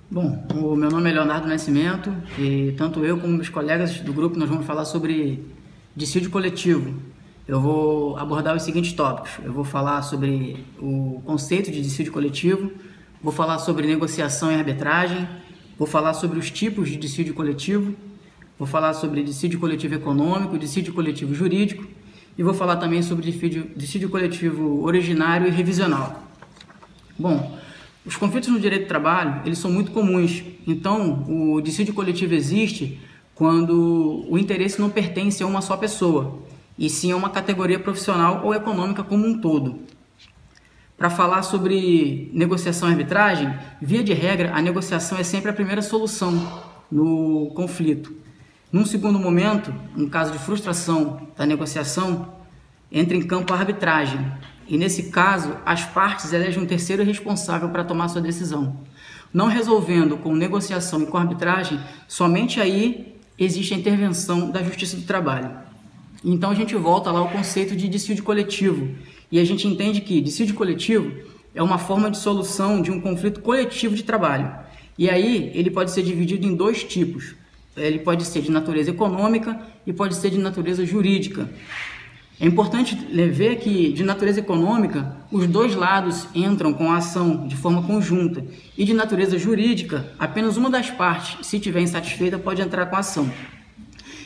Bom, o meu nome é Leonardo Nascimento e tanto eu como meus colegas do grupo nós vamos falar sobre dissídio coletivo. Eu vou abordar os seguintes tópicos. Eu vou falar sobre o conceito de dissídio coletivo, vou falar sobre negociação e arbitragem, vou falar sobre os tipos de dissídio coletivo, vou falar sobre dissídio coletivo econômico, dissídio coletivo jurídico e vou falar também sobre dissídio coletivo originário e revisional. Bom, os conflitos no direito do trabalho, eles são muito comuns. Então, o dissídio coletivo existe quando o interesse não pertence a uma só pessoa, e sim a uma categoria profissional ou econômica como um todo. Para falar sobre negociação e arbitragem, via de regra, a negociação é sempre a primeira solução no conflito. Num segundo momento, em caso de frustração da negociação, entra em campo a arbitragem. E nesse caso, as partes elegem um terceiro responsável para tomar sua decisão. Não resolvendo com negociação e com arbitragem, somente aí existe a intervenção da Justiça do Trabalho. Então a gente volta lá ao conceito de dissídio coletivo. E a gente entende que dissídio coletivo é uma forma de solução de um conflito coletivo de trabalho. E aí ele pode ser dividido em dois tipos. Ele pode ser de natureza econômica e pode ser de natureza jurídica. É importante ver que, de natureza econômica, os dois lados entram com a ação de forma conjunta e, de natureza jurídica, apenas uma das partes, se estiver insatisfeita, pode entrar com a ação.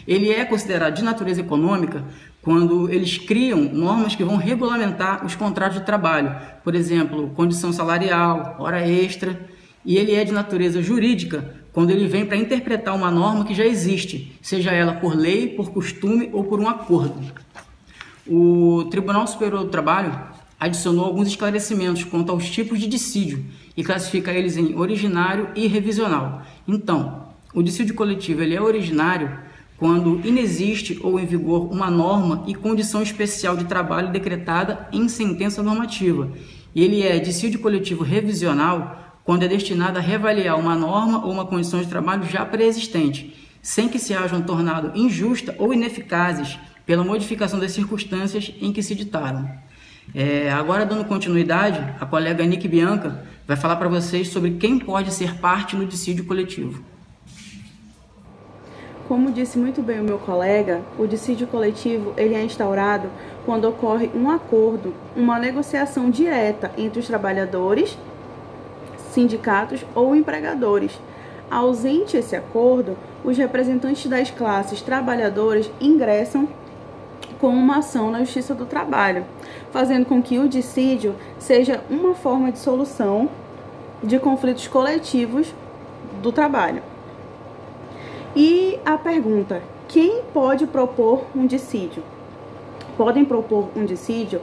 Ele é considerado de natureza econômica quando eles criam normas que vão regulamentar os contratos de trabalho, por exemplo, condição salarial, hora extra, e ele é de natureza jurídica quando ele vem para interpretar uma norma que já existe, seja ela por lei, por costume ou por um acordo. O Tribunal Superior do Trabalho adicionou alguns esclarecimentos quanto aos tipos de dissídio e classifica eles em originário e revisional. Então, o dissídio coletivo ele é originário quando inexiste ou em vigor uma norma e condição especial de trabalho decretada em sentença normativa. E ele é dissídio coletivo revisional quando é destinado a reavaliar uma norma ou uma condição de trabalho já pré-existente, sem que se hajam tornado injusta ou ineficazes pela modificação das circunstâncias em que se ditaram. Agora, dando continuidade, a colega Nick Bianca vai falar para vocês sobre quem pode ser parte no dissídio coletivo. Como disse muito bem o meu colega, o dissídio coletivo ele é instaurado quando ocorre um acordo, uma negociação direta entre os trabalhadores, sindicatos ou empregadores. Ausente esse acordo, os representantes das classes trabalhadoras ingressam com uma ação na Justiça do Trabalho, fazendo com que o dissídio seja uma forma de solução de conflitos coletivos do trabalho. E a pergunta, quem pode propor um dissídio? Podem propor um dissídio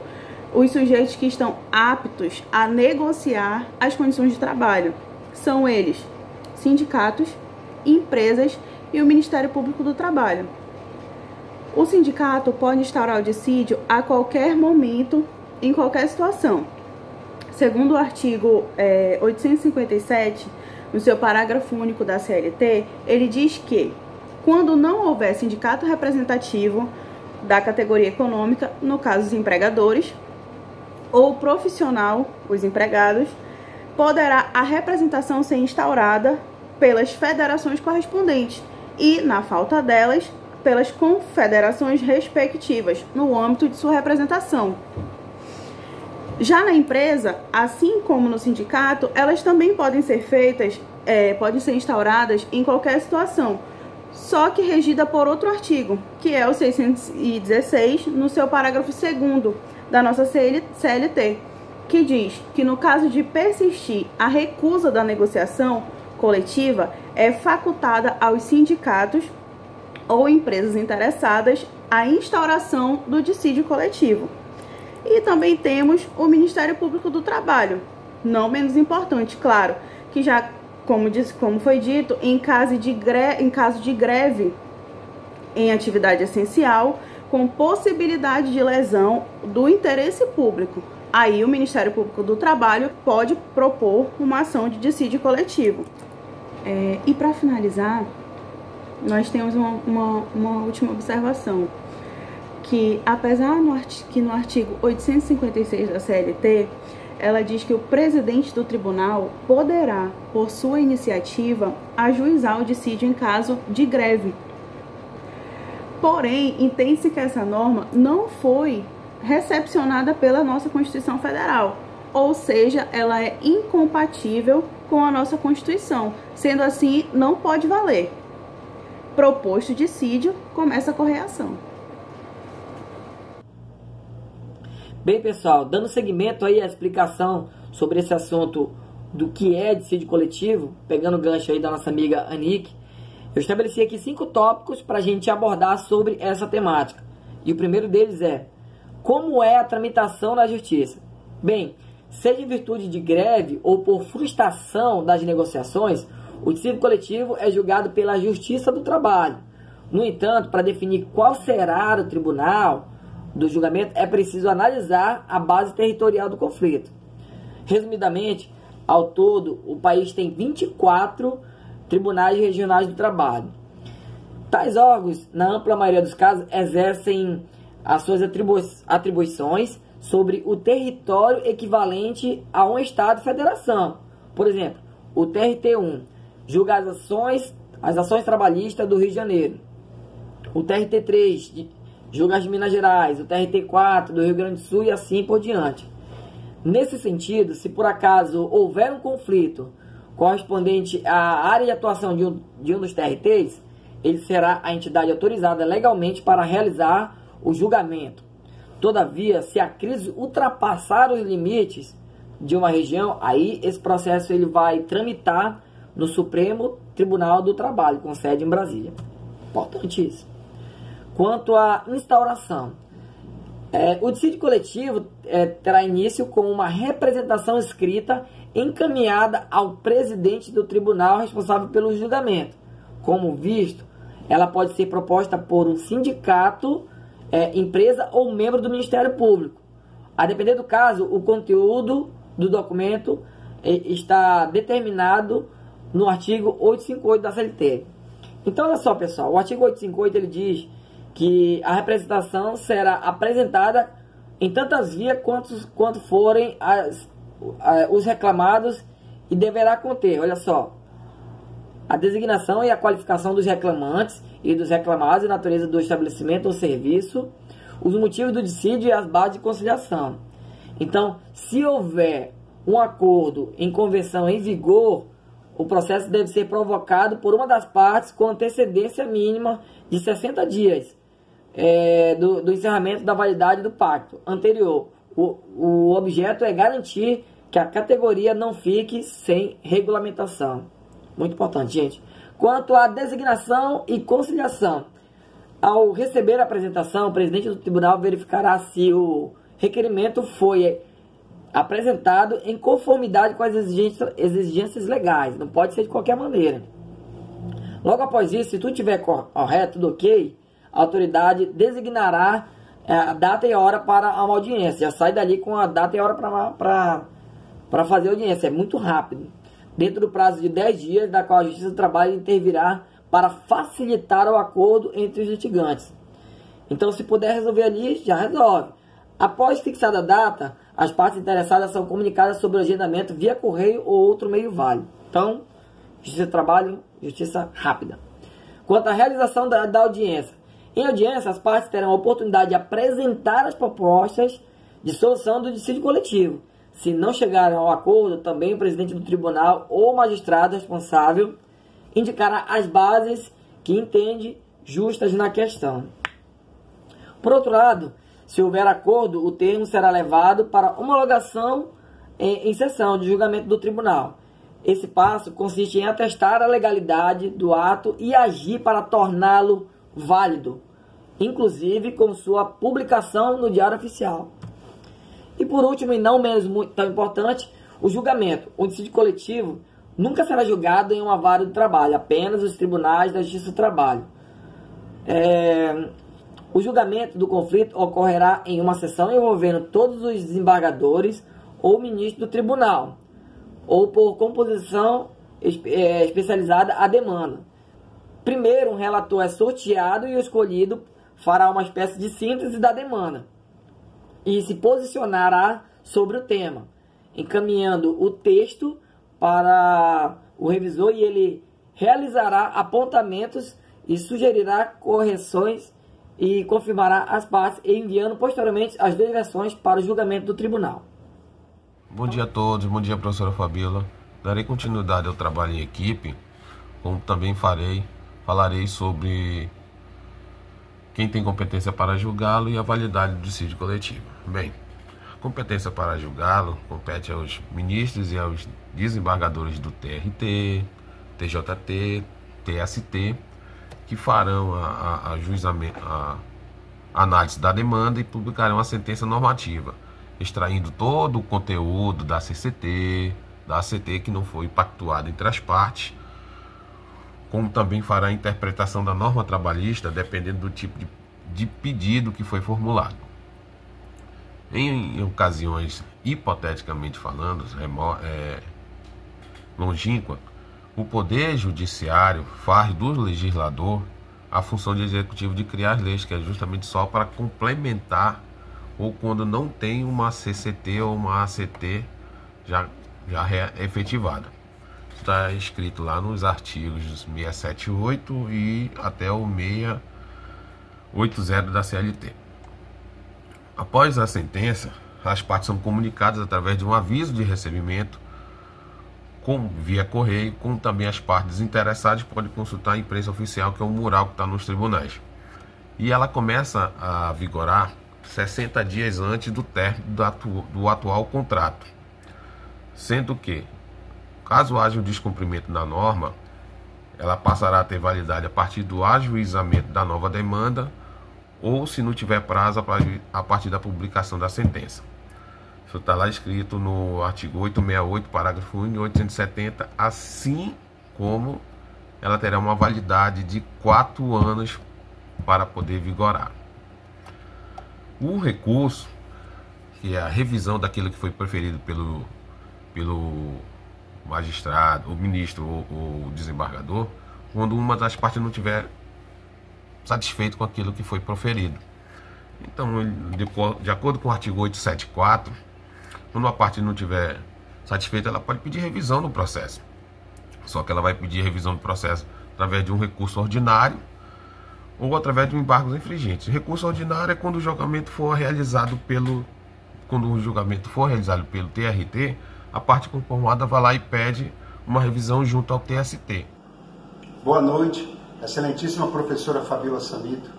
os sujeitos que estão aptos a negociar as condições de trabalho. São eles sindicatos, empresas e o Ministério Público do Trabalho. O sindicato pode instaurar o dissídio a qualquer momento, em qualquer situação. Segundo o artigo 857, no seu parágrafo único da CLT, ele diz que, quando não houver sindicato representativo da categoria econômica, no caso os empregadores, ou profissional, os empregados, poderá a representação ser instaurada pelas federações correspondentes e, na falta delas, pelas confederações respectivas, no âmbito de sua representação. Já na empresa, assim como no sindicato, elas também podem ser feitas, podem ser instauradas em qualquer situação, só que regida por outro artigo, que é o 616, no seu parágrafo 2º da nossa CLT, que diz que no caso de persistir a recusa da negociação coletiva, é facultada aos sindicatos ou empresas interessadas a instauração do dissídio coletivo. E também temos o Ministério Público do Trabalho, não menos importante, claro, que já, como foi dito, em caso de greve em atividade essencial, com possibilidade de lesão do interesse público. Aí o Ministério Público do Trabalho pode propor uma ação de dissídio coletivo. E para finalizar, nós temos uma última observação, que apesar que no artigo 856 da CLT ela diz que o presidente do tribunal poderá, por sua iniciativa, ajuizar o dissídio em caso de greve. Porém, entende-se que essa norma não foi recepcionada pela nossa Constituição Federal, ou seja, ela é incompatível com a nossa Constituição. Sendo assim, não pode valer. Proposto dissídio, começa a correr a ação. Bem, pessoal, dando seguimento aí à explicação sobre esse assunto do que é dissídio coletivo, pegando o gancho aí da nossa amiga Anique, eu estabeleci aqui 5 tópicos para a gente abordar sobre essa temática. E o primeiro deles é: como é a tramitação na justiça? Bem, seja em virtude de greve ou por frustração das negociações, o dissídio coletivo é julgado pela Justiça do Trabalho. No entanto, para definir qual será o tribunal do julgamento, é preciso analisar a base territorial do conflito. Resumidamente, ao todo, o país tem 24 tribunais regionais do trabalho. Tais órgãos, na ampla maioria dos casos, exercem as suas atribuições sobre o território equivalente a um estado-federação. Por exemplo, o TRT1 julga as ações trabalhistas do Rio de Janeiro. O TRT3 julga as de Minas Gerais, o TRT4 do Rio Grande do Sul e assim por diante. Nesse sentido, se por acaso houver um conflito correspondente à área de atuação de um dos TRTs, ele será a entidade autorizada legalmente para realizar o julgamento. Todavia, se a crise ultrapassar os limites de uma região, aí esse processo ele vai tramitar no Supremo Tribunal do Trabalho, com sede em Brasília. Importante isso. Quanto à instauração, o dissídio coletivo terá início com uma representação escrita encaminhada ao presidente do tribunal responsável pelo julgamento. Como visto, ela pode ser proposta por um sindicato, empresa ou membro do Ministério Público. A depender do caso, o conteúdo do documento está determinado no artigo 858 da CLT. Então, olha só, pessoal, o artigo 858 ele diz que a representação será apresentada em tantas vias quanto forem os reclamados e deverá conter, olha só, a designação e a qualificação dos reclamantes e dos reclamados, a natureza do estabelecimento ou serviço, os motivos do dissídio e as bases de conciliação. Então, se houver um acordo em convenção em vigor, o processo deve ser provocado por uma das partes com antecedência mínima de 60 dias do encerramento da validade do pacto anterior. O objeto é garantir que a categoria não fique sem regulamentação. Muito importante, gente. Quanto à designação e conciliação, ao receber a apresentação, o presidente do tribunal verificará se o requerimento foi apresentado em conformidade com as exigências legais. Não pode ser de qualquer maneira. Logo após isso, se tudo estiver correto, tudo ok, a autoridade designará a data e a hora para uma audiência. Já sai dali com a data e a hora para fazer a audiência. É muito rápido. Dentro do prazo de 10 dias, da qual a Justiça do Trabalho intervirá para facilitar o acordo entre os litigantes. Então, se puder resolver ali, já resolve. Após fixada a data, as partes interessadas são comunicadas sobre o agendamento via correio ou outro meio válido. Então, Justiça do Trabalho, justiça rápida. Quanto à realização da audiência, em audiência, as partes terão a oportunidade de apresentar as propostas de solução do dissídio coletivo. Se não chegarem ao acordo, também o presidente do tribunal ou o magistrado responsável indicará as bases que entende justas na questão. Por outro lado, se houver acordo, o termo será levado para homologação em sessão de julgamento do tribunal. Esse passo consiste em atestar a legalidade do ato e agir para torná-lo válido, inclusive com sua publicação no Diário Oficial. E por último, e não menos tão importante, o julgamento. O dissídio coletivo nunca será julgado em uma vara do trabalho, apenas os tribunais da Justiça do Trabalho. O julgamento do conflito ocorrerá em uma sessão envolvendo todos os desembargadores ou ministro do tribunal, ou por composição especializada à demanda. Primeiro, um relator é sorteado e o escolhido fará uma espécie de síntese da demanda e se posicionará sobre o tema. encaminhando o texto para o revisor e ele realizará apontamentos e sugerirá correções e confirmará as partes, enviando posteriormente as duas versões para o julgamento do tribunal. Bom dia a todos, bom dia professora Fabíola. Darei continuidade ao trabalho em equipe, como também falarei sobre quem tem competência para julgá-lo e a validade do dissídio coletivo. Bem, a competência para julgá-lo compete aos ministros e aos desembargadores do TRT, TJT, TST, que farão a análise da demanda e publicarão a sentença normativa, extraindo todo o conteúdo da CCT, da ACT que não foi pactuado entre as partes, como também fará a interpretação da norma trabalhista, dependendo do tipo de pedido que foi formulado. Em ocasiões, hipoteticamente falando, longínqua, o Poder Judiciário faz do legislador a função de executivo de criar as leis, que é justamente só para complementar ou quando não tem uma CCT ou uma ACT já efetivada. Está escrito lá nos artigos 678 e até o 680 da CLT. Após a sentença, as partes são comunicadas através de um aviso de recebimento via correio, como também as partes interessadas podem consultar a imprensa oficial, que é o mural que está nos tribunais. E ela começa a vigorar 60 dias antes do término do atual contrato, sendo que, caso haja um descumprimento da norma, ela passará a ter validade a partir do ajuizamento da nova demanda ou, se não tiver prazo, a partir da publicação da sentença. Isso está lá escrito no artigo 868, parágrafo 1 e 870, assim como ela terá uma validade de 4 anos para poder vigorar. O recurso, que é a revisão daquilo que foi preferido pelo magistrado, o ministro ou o desembargador, quando uma das partes não estiver satisfeito com aquilo que foi proferido. Então, de acordo com o artigo 874, quando uma parte não estiver satisfeita, ela pode pedir revisão no processo. Só que ela vai pedir revisão do processo através de um recurso ordinário ou através de um embargos infringentes. O recurso ordinário é quando o julgamento for realizado pelo TRT, a parte conformada vai lá e pede uma revisão junto ao TST. Boa noite, excelentíssima professora Fabíola Samito.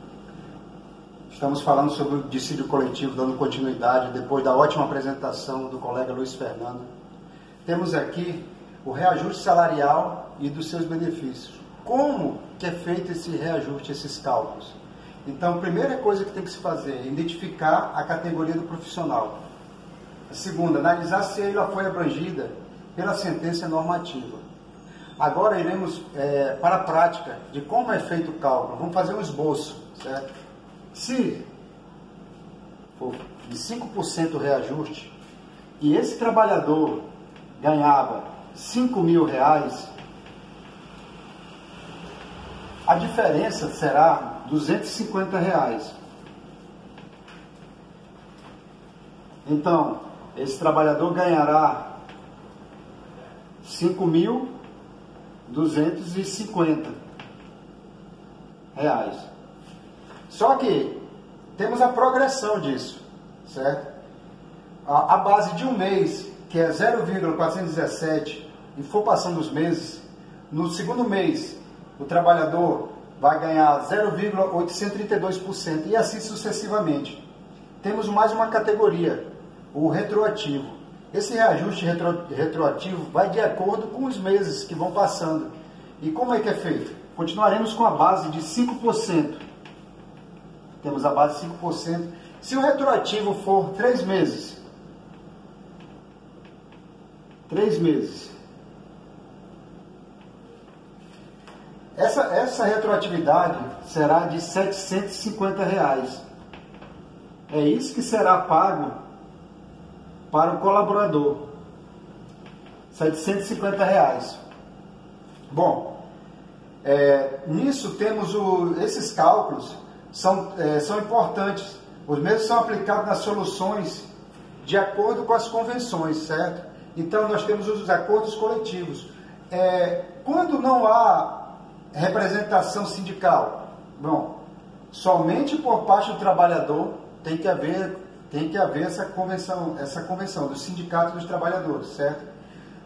Estamos falando sobre o dissídio coletivo, dando continuidade depois da ótima apresentação do colega Luiz Fernando. Temos aqui o reajuste salarial e dos seus benefícios. Como que é feito esse reajuste, esses cálculos? Então, a primeira coisa que tem que se fazer é identificar a categoria do profissional. A segunda, analisar se ela foi abrangida pela sentença normativa. Agora iremos para a prática de como é feito o cálculo. Vamos fazer um esboço, certo? Se for de 5% o reajuste e esse trabalhador ganhava R$5.000, a diferença será R$250. Então, esse trabalhador ganhará R$5.250. Só que temos a progressão disso, certo? A base de um mês, que é 0,417, e for passando os meses, no segundo mês o trabalhador vai ganhar 0,832% e assim sucessivamente. Temos mais uma categoria, o retroativo. Esse reajuste retroativo vai de acordo com os meses que vão passando. E como é que é feito? Continuaremos com a base de 5%. Temos a base de 5%. Se o retroativo for 3 meses, 3 meses, essa retroatividade será de R$750. É isso que será pago para o colaborador. R$750. Bom, nisso temos esses cálculos são importantes. Os mesmos são aplicados nas soluções de acordo com as convenções, certo? Então, nós temos os acordos coletivos. Quando não há representação sindical, bom, somente por parte do trabalhador tem que haver essa convenção do sindicato dos trabalhadores, certo?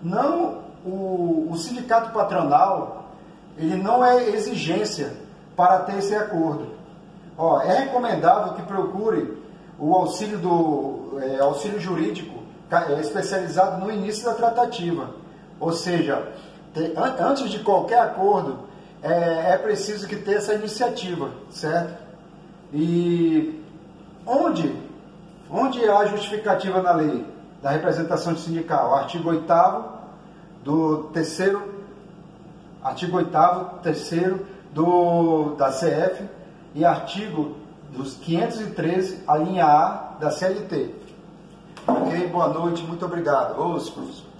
Não, o sindicato patronal, ele não é exigência para ter esse acordo. É recomendável que procure o auxílio jurídico especializado no início da tratativa. Ou seja, antes de qualquer acordo, é preciso que tenha essa iniciativa, certo? E onde há justificativa na lei da representação sindical? Artigo 8º do 3º da CF e artigo dos 513, a linha A da CLT. Ok? Boa noite, muito obrigado. Ô, professor.